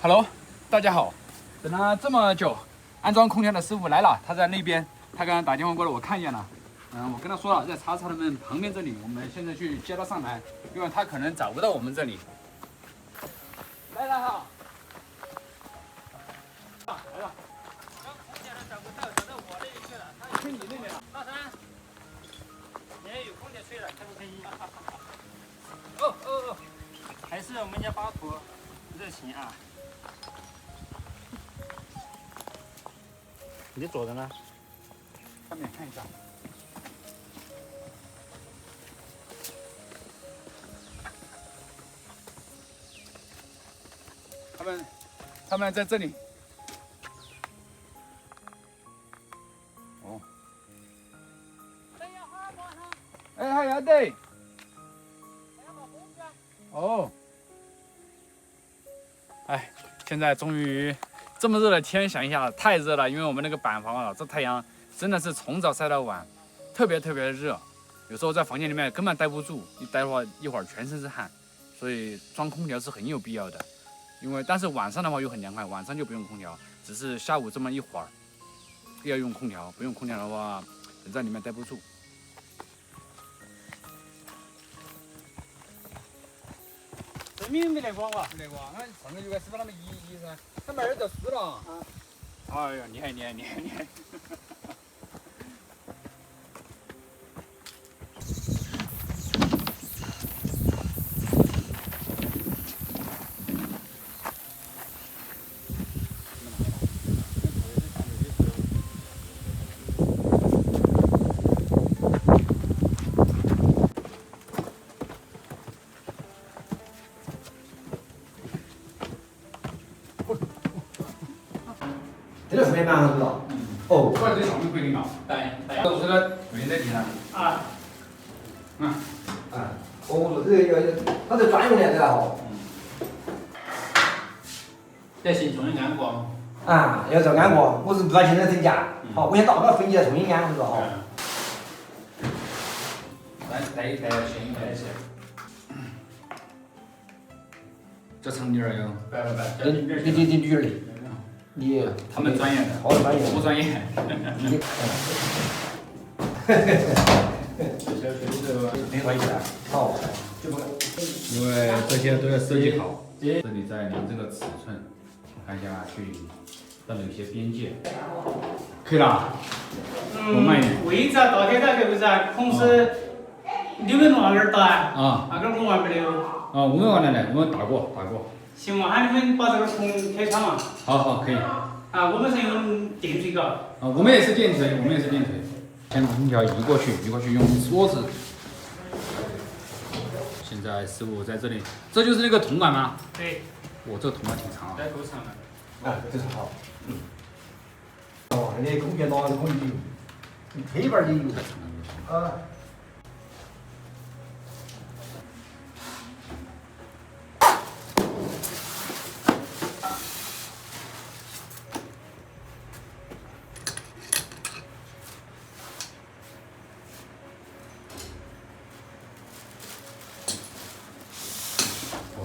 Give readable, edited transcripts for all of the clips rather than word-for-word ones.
Hello， 大家好，等了这么久，安装空调的师傅来了，他在那边，他刚刚打电话过来，我看见了。我跟他说了，在茶茶的门旁边这里，我们现在去接他上来，因为他可能找不到我们这里。来了哈，来了。刚空调找不到，找到我那里去了，他去你那边了。大山，你也有空调吹了，可不可以？哦，还是我们家巴图热情啊。你左的呢？上面看一下。他们在这里。哦。哎，还要得。哦。哎，现在终于这么热的天，想一下太热了，因为我们那个板房啊，这太阳真的是从早晒到晚，特别热。有时候在房间里面根本待不住，一待的话一会儿全身是汗，所以装空调是很有必要的。但是晚上的话又很凉快，晚上就不用空调，只是下午这么一会儿要用空调，不用空调的话，人在里面待不住。这明没来过哇？没来过，俺上个月是把他们移噻，他们儿子死了。啊。哎呀，厉害！这个是没忙是吧？哦，我这上面规定了，都是个规定在地上。啊。我说这个它是专用的对吧？哦。得先重新安过。啊，要这安过，我是不把现在增加。好，我先到那分解重新安是吧？好。带一台，先一台去。这长点儿哟。你女儿的，你他们专业的，好专业，我不专业。没关系的。好，因为这些都要设计好，这里再量这个尺寸，看一下去到哪些边界，可以了。我慢一点。位置啊，到底那个位置啊，空是6分钟那个打啊。那个弄完没有？啊，我们完了嘞，我们打过。行嘛，喊你们把这个空开窗嘛。好，可以。啊，我们是用电锤搞。啊，我们也是电锤。先把空调移过去，用梭子。现在师傅在这里，这就是那个铜管吗？对。我这个铜管挺长啊。在够长的。啊，这是好。哦，那空调拿的空调，你推板的有。太长了。啊。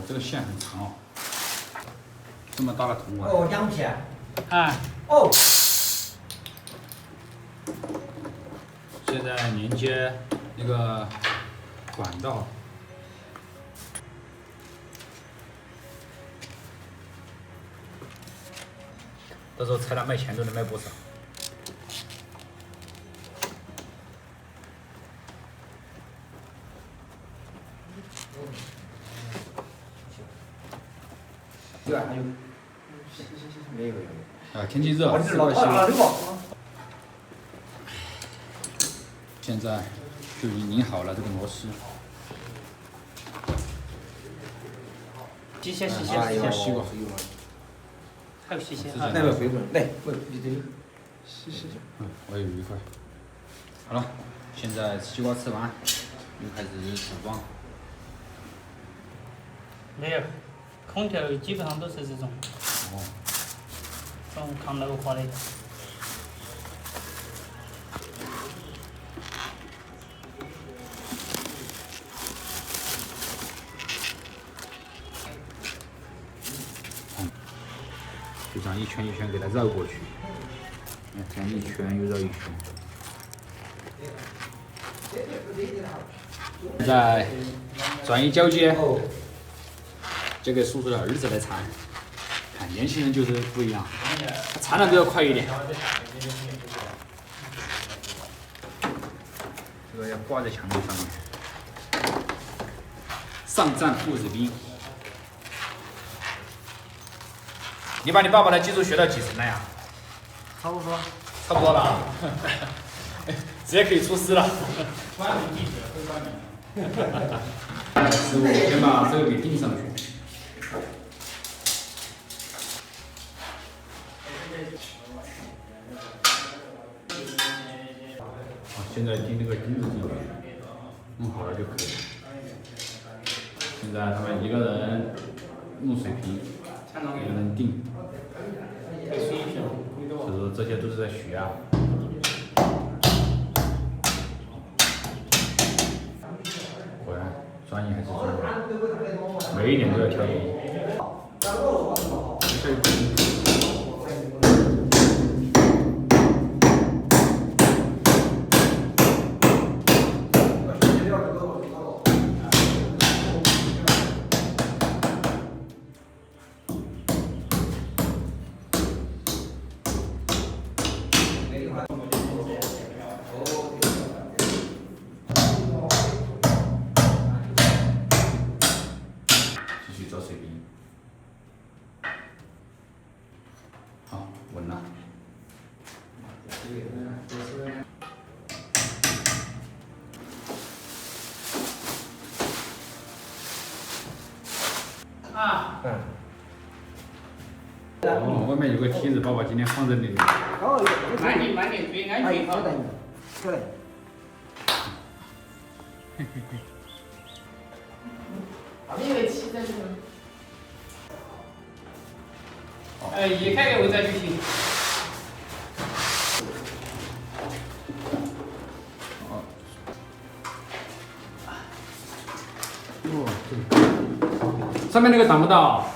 这个线很长哦，这么大的铜管。哦，2片。啊。哦。现在连接那个管道。到时候拆了卖钱都能卖不少。对，还有。没有。啊，天气热，是个现在就已经拧好了这个螺丝。洗洗。洗过。还有洗洗。来个飞棍，来，你这个。洗。我有一块。好了，现在西瓜吃完，又开始组装。没有，空调基本上都是这种。哦。这种抗老化的。就这样一圈一圈给它绕过去，这样一圈又绕一圈。现在转移交接，交给叔叔的儿子来铲。看年轻人就是不一样，他铲的都要快一点。这个要挂在墙壁上面。上战父子兵。你把你爸爸的技术学到几层了呀？差不多。差不多了，直接可以出师了。专门记者会帮你。师傅，先把这个给钉上去。现在钉那个钉子进去，弄好了就可以了。现在他们一个人弄水平，一个人钉，所以说这些都是在学啊。果然专业还是专业，每一点都要挑第一。继续找水平。好，稳了。啊。哦，外面有个梯子，爸爸今天放在那里。慢点慢点，注意安全哈。过来。因为骑在这个。移开个位置就行。上面那个挡不到。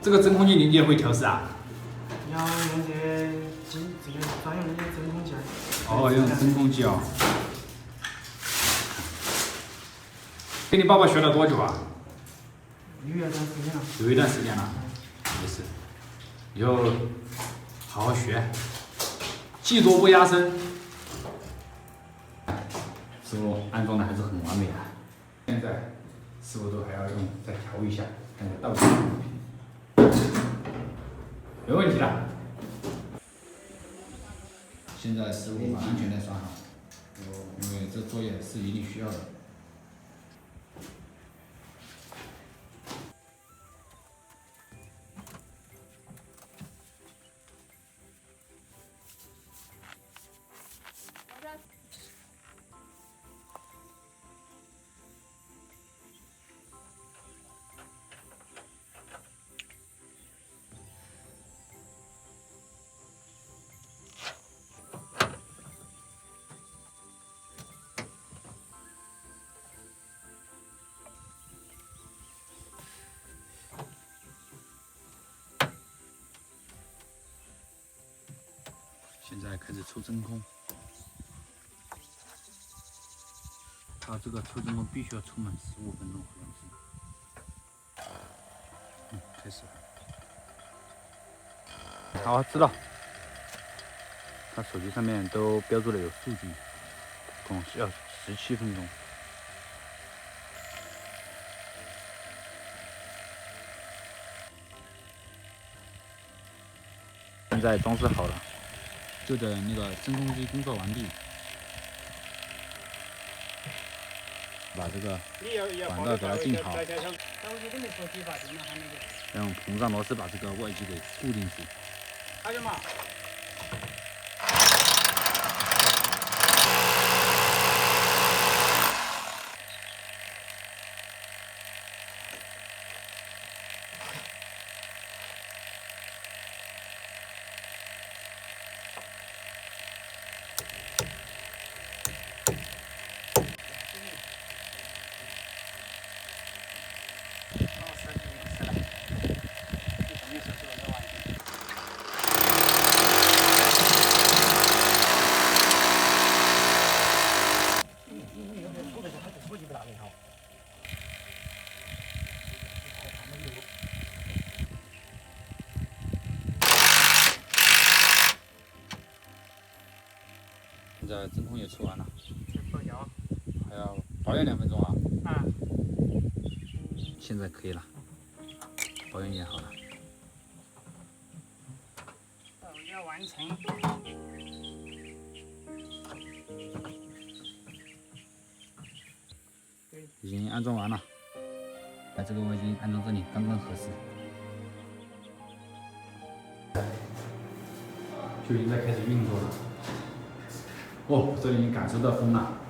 这个真空机你也会调试啊？要用这个专用的真空机。哦，用真空机啊。跟你爸爸学了多久啊？有一段时间了。有一段时间了，没事，以后好好学，技多不压身。师傅安装的还是很完美的，现在师傅都还要用再调一下，看看到底没问题了。现在师傅把安全带拴好，因为这作业是一定需要的。现在开始抽真空，它这个抽真空必须要抽满15分钟，好像是。开始了。好，知道。他手机上面都标注了有数据，共是要17分钟。现在装饰好了。就等那个真空机工作完毕，把这个管道给它进好，再用膨胀螺丝把这个外机给固定住。现在针筒也出完了，爆油。还要保养2分钟啊。啊。现在可以了，保养也好了。爆油完成。已经安装完了，这个我已经安装这里，刚刚合适。就已经在开始运作了。哦，这里已经感受到风了。